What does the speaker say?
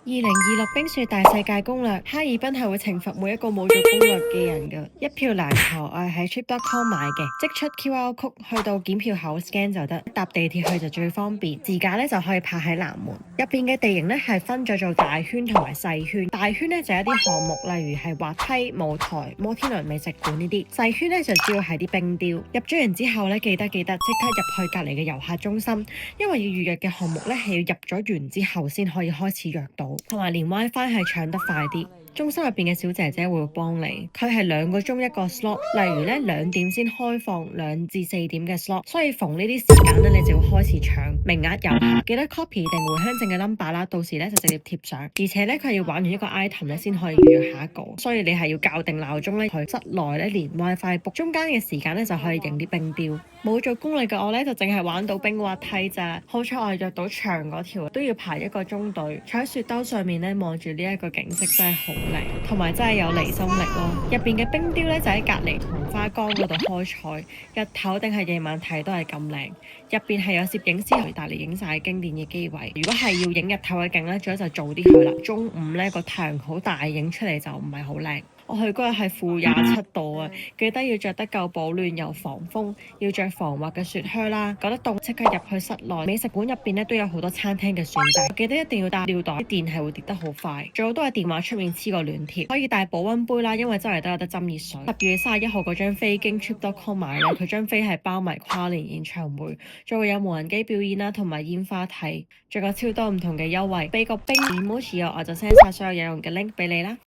2026冰雪大世界攻略，哈爾濱係會懲罰每一個冇做攻略嘅人㗎。一票難求，我係喺 trip.com 買嘅，即出 QR code 去到檢票口 scan 就得，搭地鐵去就最方便。自駕咧就可以泊喺南門。入邊嘅地形咧係分咗做大圈同埋細圈，大圈咧就有一啲項目，例如係滑梯、舞台、摩天輪、美食館呢啲。細圈咧就主要係啲冰雕。入咗完之後咧，記得即刻入去隔離嘅遊客中心，因為要預約嘅項目咧係要入咗完之後先可以開始約到。同埋連 WiFi 係搶得快啲，中心入邊嘅小姐姐會幫你。佢係2個鐘一個 slot，例如咧2點先開放2至4點嘅 slot，所以逢呢啲時間咧你就要開始搶名額有限，記得 copy 定回鄉證嘅 number 啦，到時咧就直接貼上。而且咧佢係要玩完一個 item 咧先可以預約下一個，所以你係要校定鬧鐘咧去室內咧連 WiFi book，中間嘅時間咧就可以影啲冰雕。冇做攻略嘅我咧就淨係玩到冰滑梯咋，好彩我係約到長嗰條，都要排1個鐘隊。坐喺雪兜上面咧望住呢一個景色真係好靚，同埋真係有離心力咯。入邊嘅冰雕咧就喺隔離桐花江嗰度開採，日頭定係夜晚睇都係咁靚。入邊係有攝影師嚟帶嚟影晒經典嘅機位。如果係要影日頭嘅景咧，最好就早啲去啦。中午咧個太陽好大，影出嚟就唔係好靚。我去嗰日係-27度啊，記得要着得夠保暖又防風，要着防滑嘅雪靴啦。覺得凍即刻入去室內，美食館入邊咧都有好多餐廳嘅選擇，記得一定要帶尿袋，啲電係會跌得好快。最好都係電話出面黐個暖貼，可以帶保溫杯啦，因為周圍都有得斟熱水。10月31號嗰張飛經 trip.com 買咧，佢張飛係包埋跨年演唱會，仲會有無人機表演啦，同埋煙花睇，仲有超多唔同嘅優惠。俾個冰 emoji 我就 send 晒所有有用嘅 link 俾你啦。